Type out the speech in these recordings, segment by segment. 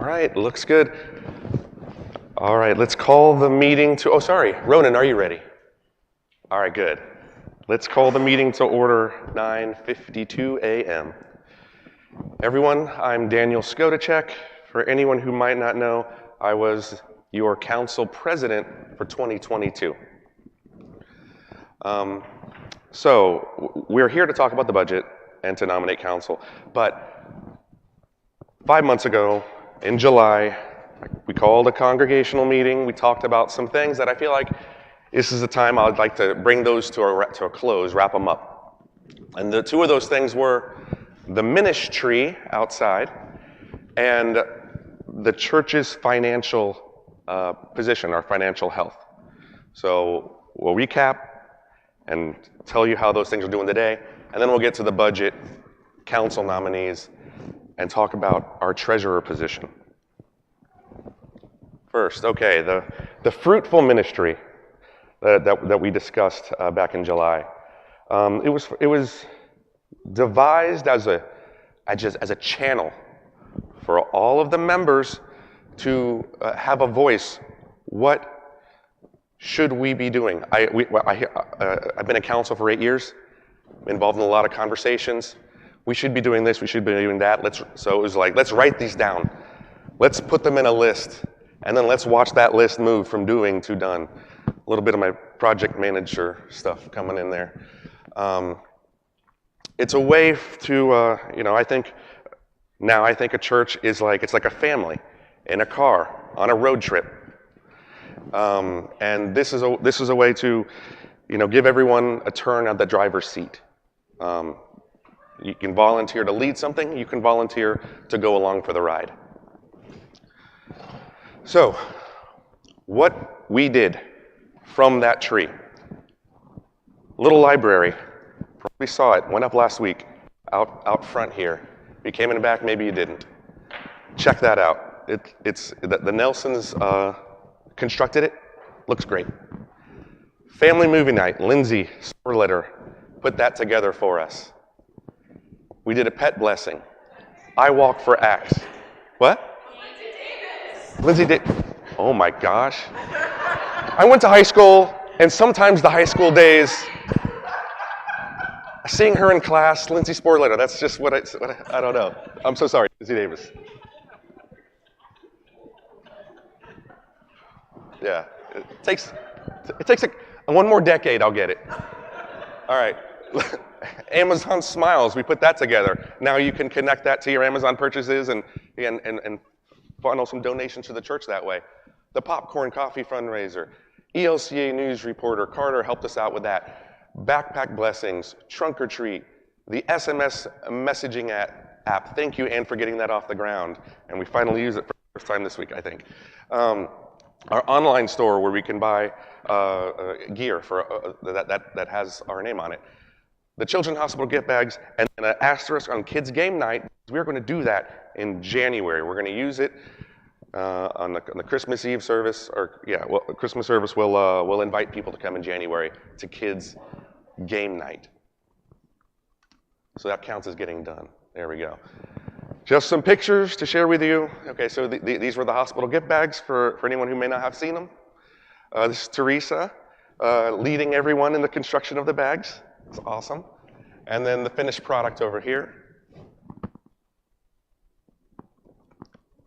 All right, looks good. All right, let's call the meeting to, Ronan, are you ready? All right, good. Let's call the meeting to order, 9:52 a.m. Everyone, I'm Daniel Skodacek. For anyone who might not know, I was your council president for 2022. So we're here to talk about the budget and to nominate council, but 5 months ago, in July, we called a congregational meeting. We talked about some things that I feel like this is the time I would like to bring those to a close, wrap them up. And the two of those things were the ministry outside and the church's financial position, our financial health. So we'll recap and tell you how those things are doing today, and then we'll get to the budget, council nominees, and talk about our treasurer position. First, okay, the fruitful ministry that we discussed back in July. It was devised as a channel for all of the members to have a voice. What should we be doing? I've been in council for 8 years, involved in a lot of conversations. We should be doing this, we should be doing that. So it was like, let's write these down. Let's put them in a list, and then let's watch that list move from doing to done. A little bit of my project manager stuff coming in there. It's a way to, I think a church is it's like a family in a car on a road trip. And this is a way to, give everyone a turn at the driver's seat. You can volunteer to lead something. You can volunteer to go along for the ride. So, what we did from that tree. Little library. Probably saw it. Went up last week. Out front here. If you came in the back, maybe you didn't. Check that out. It's the Nelsons constructed it. Looks great. Family movie night. Lindsay Sporletter put that together for us. We did a pet blessing. I walk for Acts. What? Lindsay did. Oh my gosh. I went to high school, and sometimes the high school days, seeing her in class, Lindsay Sporletter, that's just what I don't know. I'm so sorry, Lindsay Davis. Yeah, it takes one more decade, I'll get it. All right. Amazon Smiles, we put that together. Now you can connect that to your Amazon purchases and funnel some donations to the church that way. The Popcorn Coffee fundraiser, ELCA news reporter Carter helped us out with that. Backpack blessings, trunk or treat, the SMS messaging app. Thank you, Ann, for getting that off the ground. And we finally used it for the first time this week, I think. Our online store where we can buy gear for that has our name on it. The Children's Hospital gift bags, and an asterisk on Kids Game Night. We're going to do that in January. We're going to use it on the Christmas Eve service, Christmas service. We'll invite people to come in January to Kids Game Night. So that counts as getting done. There we go. Just some pictures to share with you. Okay, so these were the hospital gift bags for anyone who may not have seen them. This is Teresa leading everyone in the construction of the bags. It's awesome. And then the finished product over here.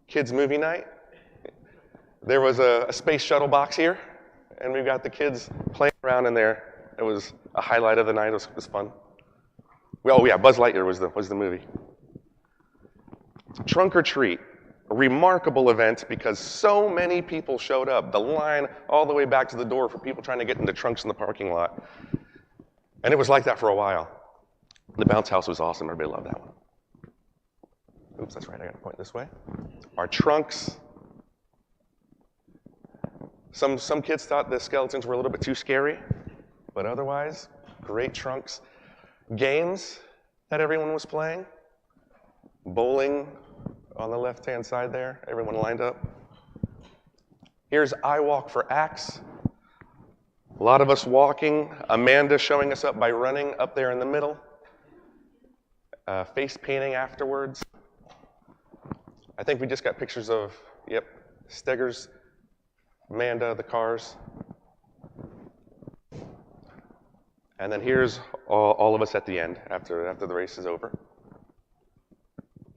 Kids movie night. There was a space shuttle box here, and we've got the kids playing around in there. It was a highlight of the night. It was fun. Buzz Lightyear was the movie. Trunk or treat. A remarkable event because so many people showed up. The line all the way back to the door for people trying to get into trunks in the parking lot. And it was like that for a while. The bounce house was awesome. Everybody loved that one. Oops, that's right. I got to point this way. Our trunks. Some kids thought the skeletons were a little bit too scary, but otherwise, great trunks. Games that everyone was playing. Bowling on the left-hand side there. Everyone lined up. Here's I Walk for Acts. A lot of us walking. Amanda showing us up by running up there in the middle. Face painting afterwards. I think we just got pictures of, yep, Steggers, Amanda, the cars. And then here's all of us at the end after the race is over.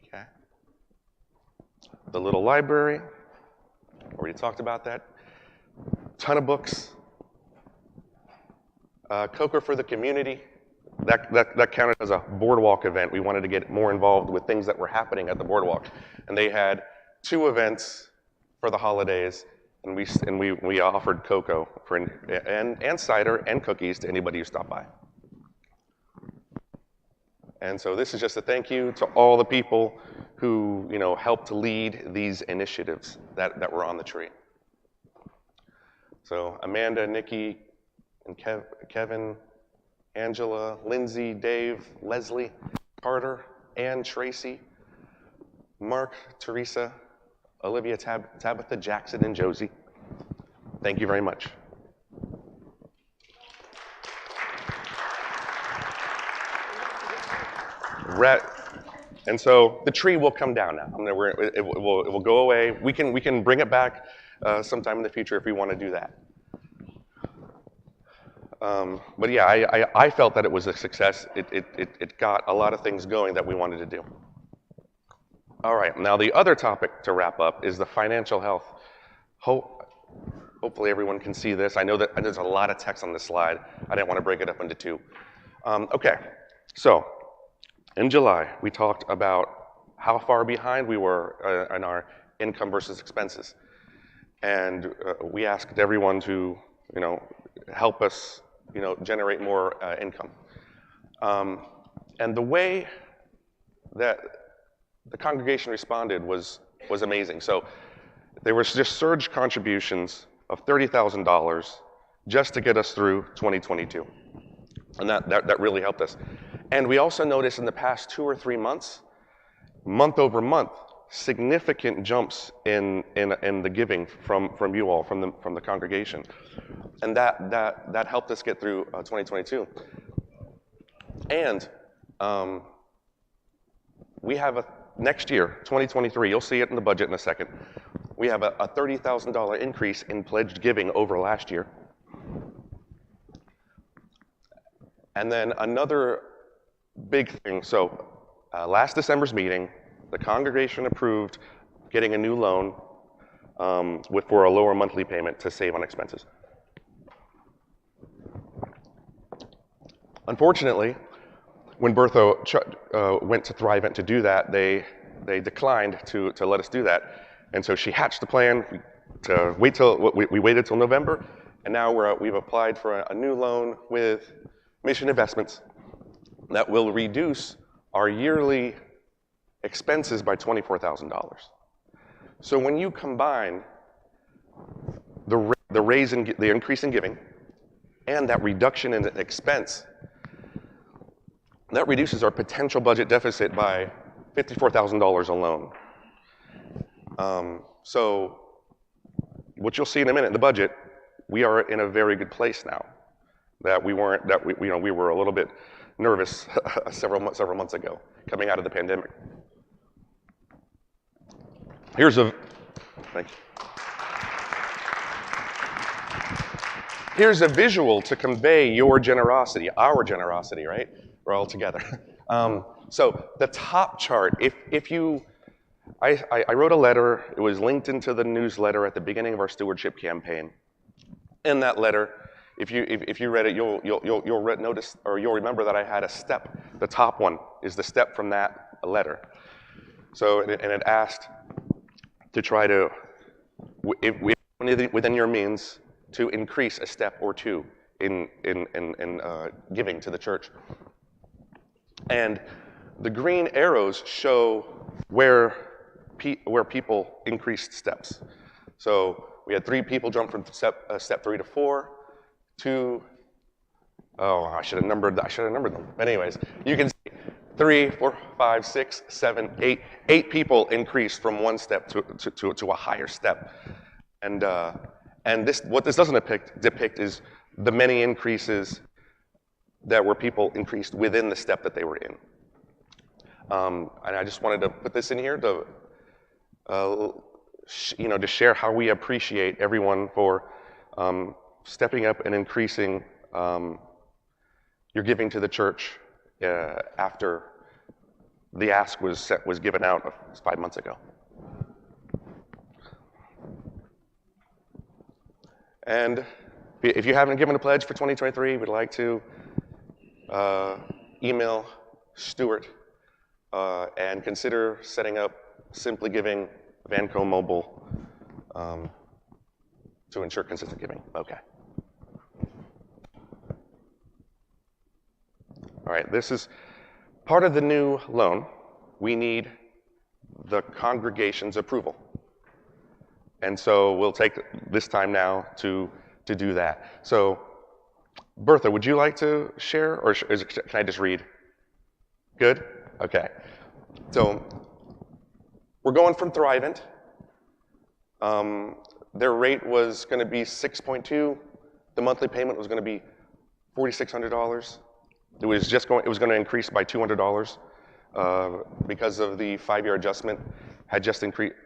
Okay. The little library, already talked about that. Ton of books. Cocoa for the community. That counted as a boardwalk event. We wanted to get more involved with things that were happening at the boardwalk. And they had 2 events for the holidays, and we offered cocoa and cider and cookies to anybody who stopped by. And so this is just a thank you to all the people who helped to lead these initiatives that were on the tree. So Amanda, Nikki, and Kevin, Angela, Lindsay, Dave, Leslie, Carter, Ann, Tracy, Mark, Teresa, Olivia, Tabitha, Jackson, and Josie. Thank you very much. And so the tree will come down now. It will go away. We can bring it back sometime in the future if we want to do that. But yeah, I felt that it was a success. It got a lot of things going that we wanted to do. All right, now the other topic to wrap up is the financial health. Hopefully everyone can see this. I know that there's a lot of text on this slide. I didn't want to break it up into 2. Okay, so in July, we talked about how far behind we were in our income versus expenses. And we asked everyone to, help us, generate more income. And the way that the congregation responded was amazing. So there was just surge contributions of $30,000 just to get us through 2022. And that really helped us. And we also noticed in the past 2 or 3 months, month over month, significant jumps in the giving from you all, from the congregation. And that helped us get through 2022. And we have next year, 2023, you'll see it in the budget in a second, we have a $30,000 increase in pledged giving over last year. And then another big thing, so last December's meeting, the congregation approved getting a new loan for a lower monthly payment to save on expenses. Unfortunately, when Bertho went to Thrivent to do that, they declined to let us do that. And so she hatched the plan to wait till, we waited till November, and now we've applied for a new loan with Mission Investments that will reduce our yearly expenses by $24,000. So when you combine the increase in giving and that reduction in expense, that reduces our potential budget deficit by $54,000 alone. So what you'll see in a minute in the budget, we are in a very good place now. We were a little bit nervous several months ago, coming out of the pandemic. Thank you. Here's a visual to convey your generosity, our generosity, right? We're all together. So the top chart, I wrote a letter. It was linked into the newsletter at the beginning of our stewardship campaign. In that letter, if you read it, you'll notice, or you'll remember that I had a step. The top one is the step from that letter. So and it asked to try to, within your means, to increase a step or 2 in giving to the church. And the green arrows show where people increased steps. So we had 3 people jump from step 3 to 4. 2. Oh, I should have numbered them. Anyways, you can see 3, 4, 5, 6, 7, 8. 8 people increased from one step to a higher step. And what this doesn't depict is the many increases that were people increased within the step that they were in. And I just wanted to put this in here. to share how we appreciate everyone for stepping up and increasing your giving to the church after the ask was given out 5 months ago. And if you haven't given a pledge for 2023, we'd like to email Stuart and consider setting up Simply Giving Vanco Mobile to ensure consistent giving. Okay. All right, this is part of the new loan. We need the congregation's approval. And so we'll take this time now to do that. So, Bertha, would you like to share, or can I just read? Good? Okay. So, we're going from Thrivent. Their rate was going to be 6.2. The monthly payment was going to be $4,600. It was going to increase by $200 because of the 5-year adjustment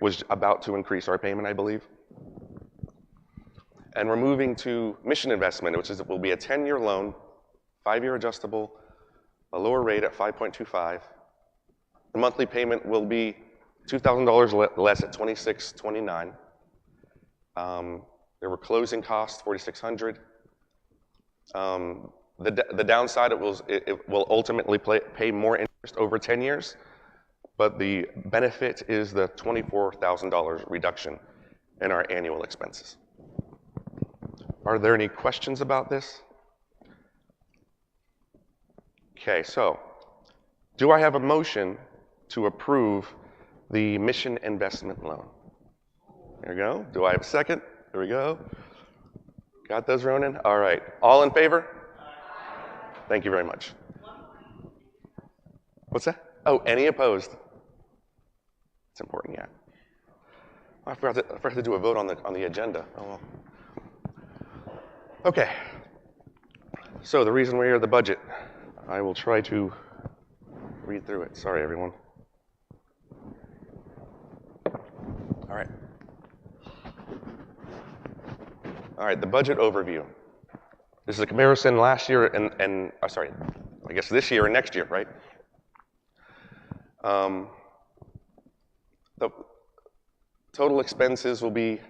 was about to increase our payment, I believe. And we're moving to mission investment, which will be a 10-year loan, 5-year adjustable, a lower rate at 5.25. The monthly payment will be $2,000 less at $2,629. There were closing costs, $4,600. The downside, it will ultimately pay more interest over 10 years, but the benefit is the $24,000 reduction in our annual expenses. Are there any questions about this? Okay, so do I have a motion to approve the mission investment loan? There we go. Do I have a second? There we go. Got those, Ronan? All right. All in favor? Thank you very much. What's that? Oh, any opposed? It's important, yeah. I forgot to do a vote on the agenda. Oh well. Okay. So the reason we're here, the budget. I will try to read through it. Sorry, everyone. All right. All right, the budget overview. This is a comparison last year and sorry, I guess this year and next year, right? The total expenses will be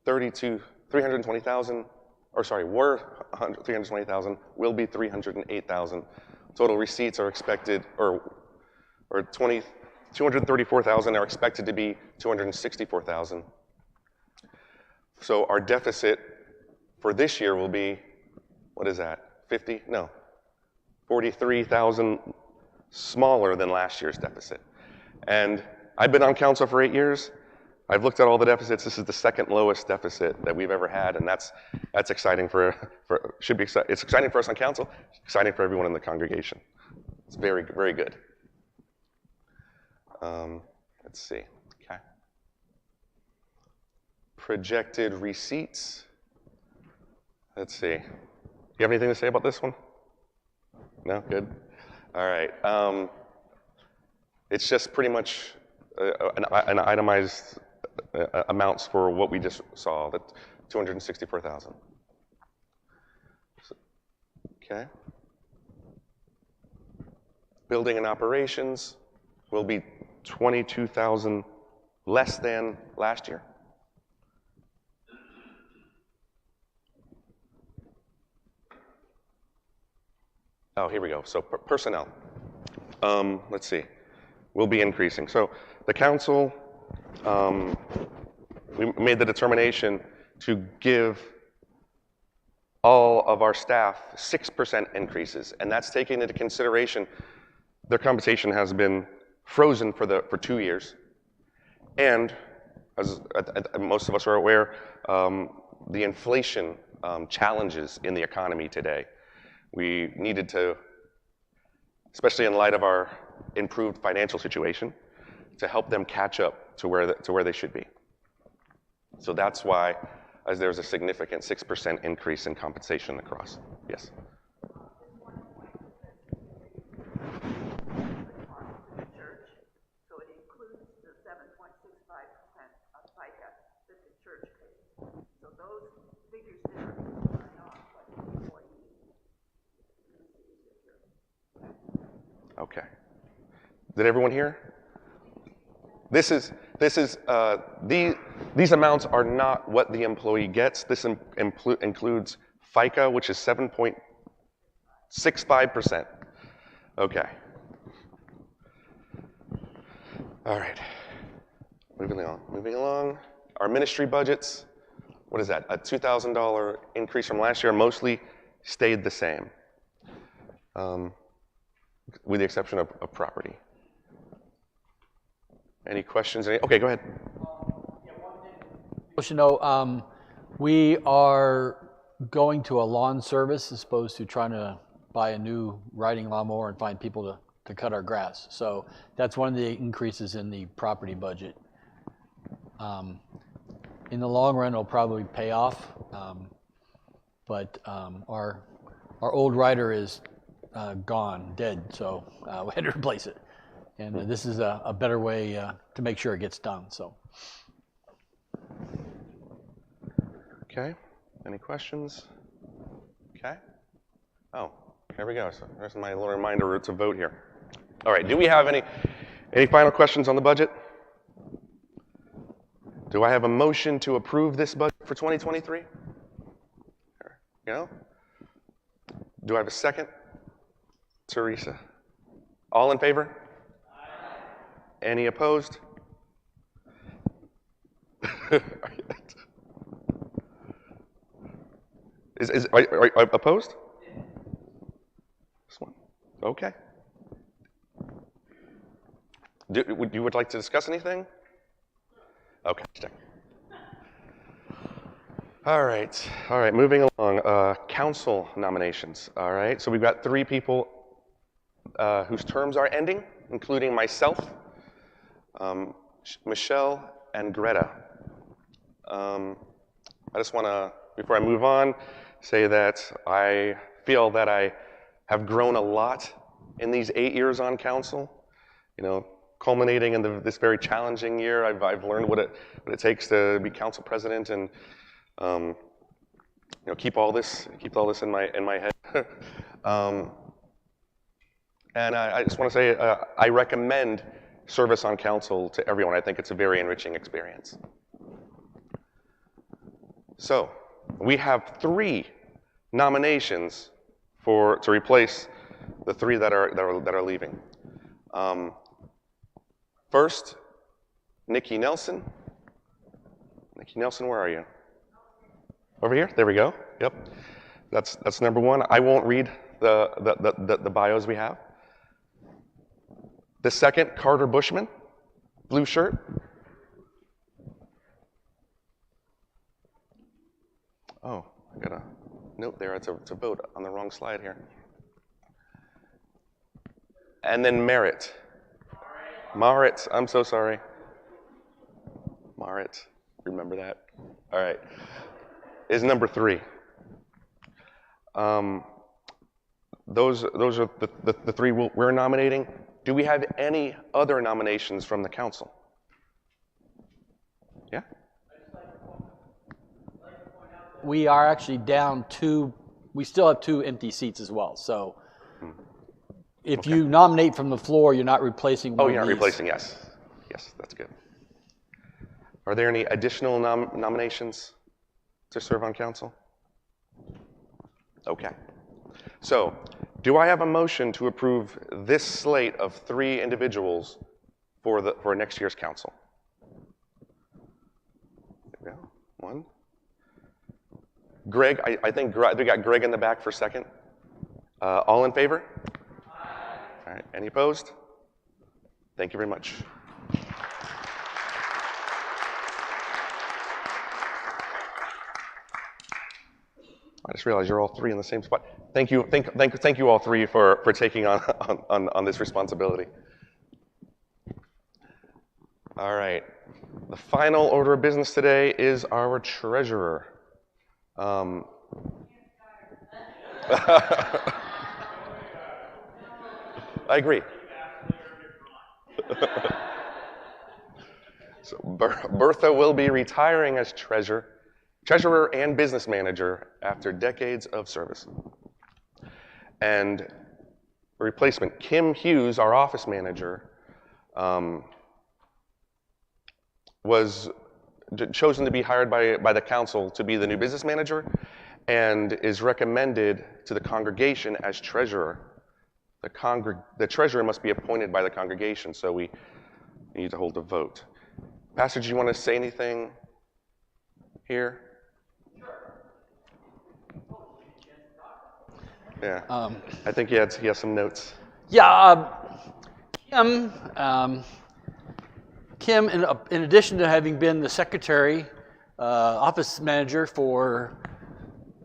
$320,000, or sorry, were $320,000, will be $308,000. Total receipts are expected, or $234,000 are expected to be $264,000. So our deficit for this year will be, what is that, 50? No, 43,000 smaller than last year's deficit. And I've been on council for 8 years. I've looked at all the deficits. This is the second lowest deficit that we've ever had, and that's exciting it's exciting for us on council, exciting for everyone in the congregation. It's very, very good. Let's see, okay. Projected receipts. Let's see. You have anything to say about this one? No? Good? All right. It's just pretty much an itemized amounts for what we just saw, that $264,000. Okay. Building and operations will be $22,000 less than last year. Oh, here we go. So personnel. Let's see. Will be increasing. So the council, we made the determination to give all of our staff 6% increases, and that's taking into consideration their compensation has been frozen for 2 years, and as most of us are aware, the inflation challenges in the economy today. We needed to, especially in light of our improved financial situation, to help them catch up to where they should be. So that's why as there's a significant 6% increase in compensation across. Yes. So it includes the 7.65% Did everyone hear? These amounts are not what the employee gets. This includes FICA, which is 7.65%. Okay. All right. Moving along. Our ministry budgets, what is that? A $2,000 increase from last year, mostly stayed the same, with the exception of property. Any questions? Okay, go ahead. We are going to a lawn service as opposed to trying to buy a new riding lawnmower and find people to cut our grass. So that's one of the increases in the property budget. In the long run, it'll probably pay off, but our old rider is gone, dead, so we had to replace it. And this is a better way to make sure it gets done. So. Okay. Any questions? Okay. Oh, here we go. So there's my little reminder to vote here. All right. Do we have any final questions on the budget? Do I have a motion to approve this budget for 2023? There you go. Do I have a second? Teresa. All in favor? Any opposed? Are you opposed? This one. Okay. Would you like to discuss anything? Okay. All right. Moving along. Council nominations. All right. So we've got 3 people whose terms are ending, including myself, Michelle, and Greta. I just want to, before I move on, say that I feel that I have grown a lot in these 8 years on council. You know, culminating in this very challenging year, I've learned what it takes to be council president and keep all this in my head. And I just want to say I recommend service on council to everyone. I think it's a very enriching experience. So we have 3 nominations to replace the 3 that are leaving. First, Nikki Nelson. Nikki Nelson, where are you? Over here? There we go. Yep. That's number 1. I won't read the bios we have. The second, Carter Bushman, blue shirt. Oh, I got a note there. It's a vote on the wrong slide here. And then Merritt. Marit, I'm so sorry. Marit, remember that? All right. Is number 3. Those are the 3 we're nominating. Do we have any other nominations from the council? Yeah? We are actually down 2. We still have 2 empty seats as well. So if you nominate from the floor, you're not replacing one of these. You're not replacing, yes. Yes, that's good. Are there any additional nominations to serve on council? Okay. So, do I have a motion to approve this slate of 3 individuals for next year's council? There we go. 1. Greg, I think we got Greg in the back for second. All in favor? Aye. All right. Any opposed? Thank you very much. I just realized you're all 3 in the same spot. Thank you all 3 for taking on this responsibility. All right. The final order of business today is our treasurer. I agree. So Bertha will be retiring as treasurer and business manager after decades of service. And replacement, Kim Hughes, our office manager, was chosen to be hired by the council to be the new business manager and is recommended to the congregation as treasurer. The treasurer must be appointed by the congregation, so we need to hold a vote. Pastor, do you want to say anything here? Yeah, I think he has some notes. Yeah, Kim, in addition to having been the secretary, office manager for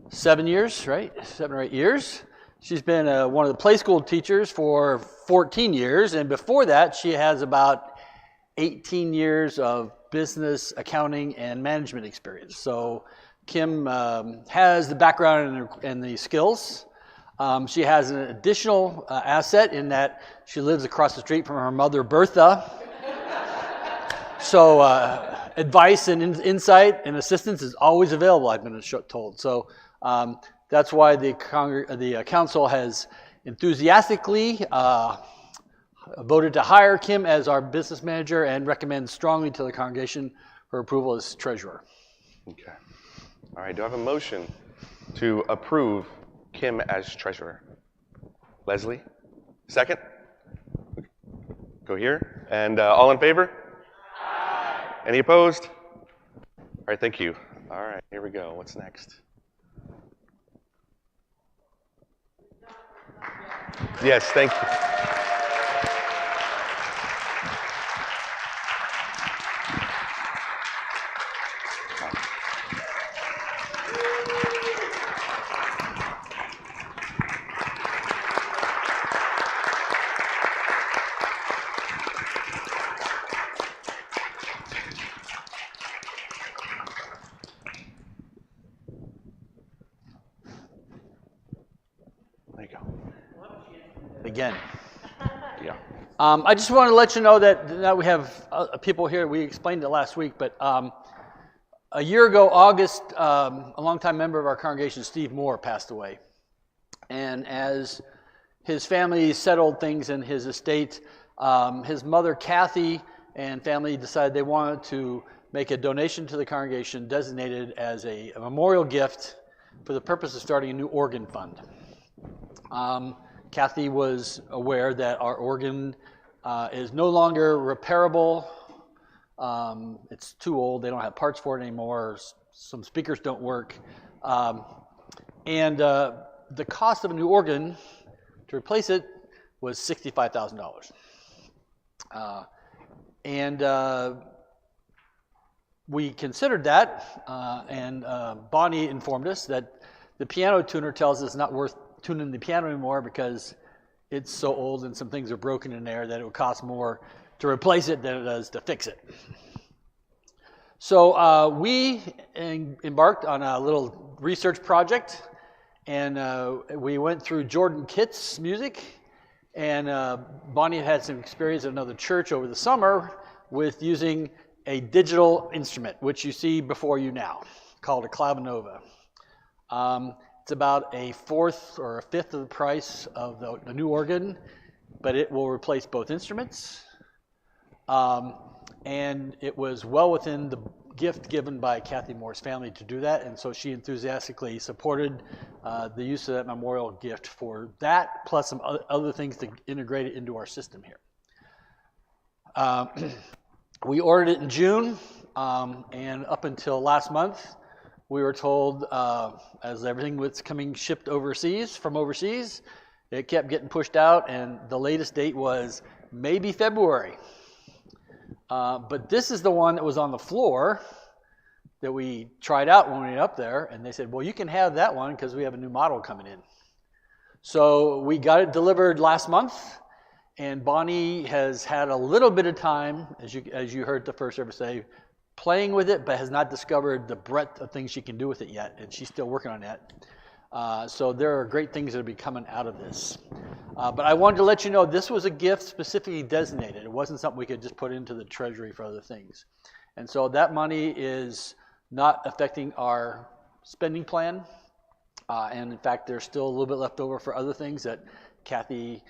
7 years, right? 7 or 8 years. She's been one of the play school teachers for 14 years, and before that, she has about 18 years of business, accounting, and management experience. So Kim has the background and the skills. She has an additional asset in that she lives across the street from her mother, Bertha. So advice and insight and assistance is always available, I've been told. So that's why the council has enthusiastically voted to hire Kim as our business manager and recommends strongly to the congregation her approval as treasurer. Okay. All right, do I have a motion to approve Kim as treasurer? Leslie? Second? Go here. And all in favor? Aye. Any opposed? All right, thank you. All right, here we go. What's next? Yes, thank you. There you go. Again. Yeah. I just want to let you know that now we have people here. We explained it last week, but a year ago, August, a longtime member of our congregation, Steve Moore, passed away. And as his family settled things in his estate, his mother, Kathy, and family decided they wanted to make a donation to the congregation designated as a memorial gift for the purpose of starting a new organ fund. Kathy was aware that our organ is no longer repairable. It's too old. They don't have parts for it anymore. Some speakers don't work. And the cost of a new organ to replace it was $65,000. And we considered that, and Bonnie informed us that the piano tuner tells us it's not worth tuning the piano anymore because it's so old and some things are broken in there that it would cost more to replace it than it does to fix it. So we embarked on a little research project, and we went through Jordan Kitt's music, and Bonnie had some experience at another church over the summer with using a digital instrument, which you see before you now, called a clavinova. It's about a fourth or a fifth of the price of the new organ, but it will replace both instruments. And it was well within the gift given by Kathy Moore's family to do that, and so she enthusiastically supported the use of that memorial gift for that, plus some other things to integrate it into our system here. We ordered it in June, and up until last month, we were told, as everything was shipped from overseas, it kept getting pushed out, and the latest date was maybe February. But this is the one that was on the floor that we tried out when we went up there, and they said, well, you can have that one because we have a new model coming in. So we got it delivered last month, and Bonnie has had a little bit of time, as you heard the first service say, playing with it, but has not discovered the breadth of things she can do with it yet, and she's still working on that. So there are great things that will be coming out of this. But I wanted to let you know this was a gift specifically designated. It wasn't something we could just put into the treasury for other things. And so that money is not affecting our spending plan. And in fact, there's still a little bit left over for other things that Kathy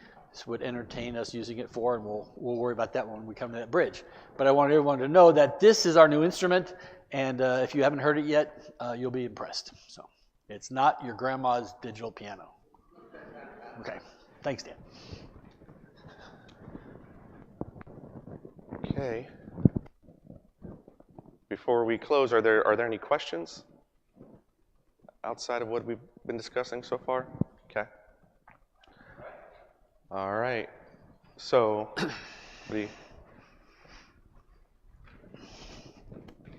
would entertain us using it for, and we'll worry about that when we come to that bridge. But I want everyone to know that this is our new instrument, and if you haven't heard it yet, you'll be impressed. So it's not your grandma's digital piano. Okay, thanks, Dan. Okay. Before we close, are there any questions outside of what we've been discussing so far? Okay. All right. So, all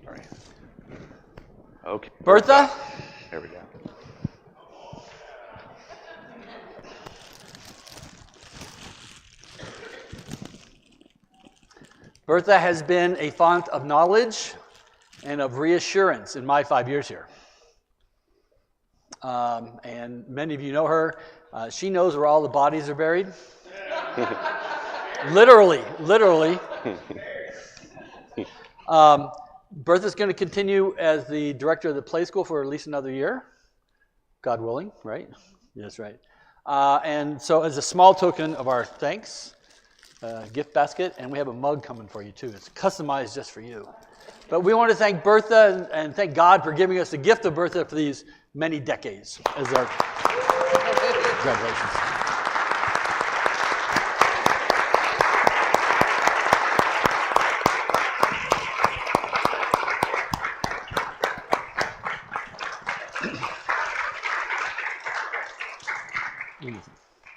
right. Okay. Bertha? There we go. Bertha has been a font of knowledge and of reassurance in my 5 years here. And many of you know her. She knows where all the bodies are buried. Literally. Bertha's going to continue as the director of the play school for at least another year, God willing, right? That's right. And so as a small token of our thanks, gift basket, and we have a mug coming for you too. It's customized just for you. But we want to thank Bertha and thank God for giving us the gift of Bertha for these many decades as our congratulations.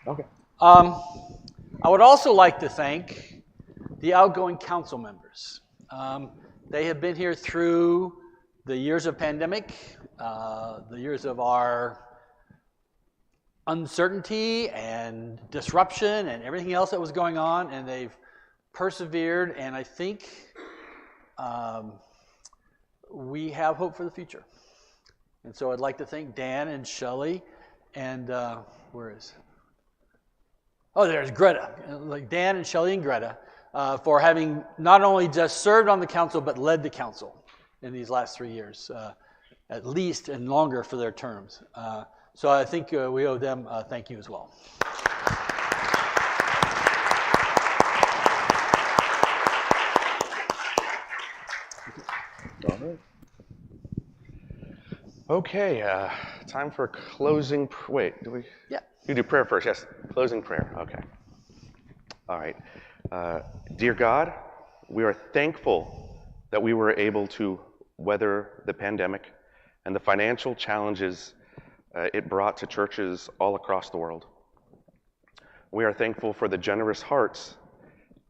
Okay. I would also like to thank the outgoing council members. They have been here through the years of pandemic, the years of our uncertainty and disruption and everything else that was going on, and they've persevered, and I think we have hope for the future. And so I'd like to thank Dan and Shelley and there's Greta. Like Dan and Shelley and Greta for having not only just served on the council but led the council in these last 3 years, at least, and longer for their terms. So I think we owe them a thank you as well. All right. Okay, time for closing. Wait, do we? Yeah. You do prayer first, yes. Closing prayer, okay. All right. Dear God, we are thankful that we were able to weather the pandemic and the financial challenges it brought to churches all across the world. We are thankful for the generous hearts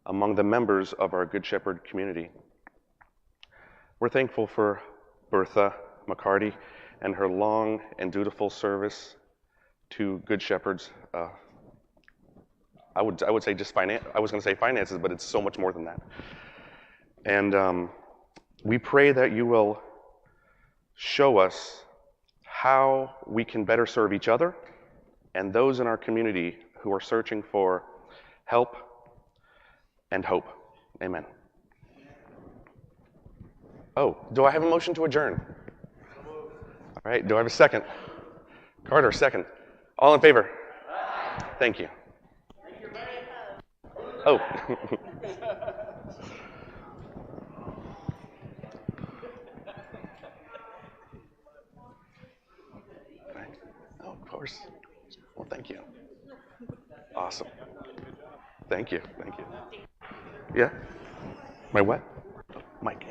among the members of our Good Shepherd community. We're thankful for Bertha McCarty and her long and dutiful service to Good Shepherds. I would say just finance. I was going to say finances, but it's so much more than that. And we pray that you will show us how we can better serve each other and those in our community who are searching for help and hope. Amen. Oh, do I have a motion to adjourn? All right, do I have a second? Carter, second. All in favor? Aye. Thank you. Oh. Oh, of course. Well, thank you. Awesome. Thank you. Yeah? My what? Mic.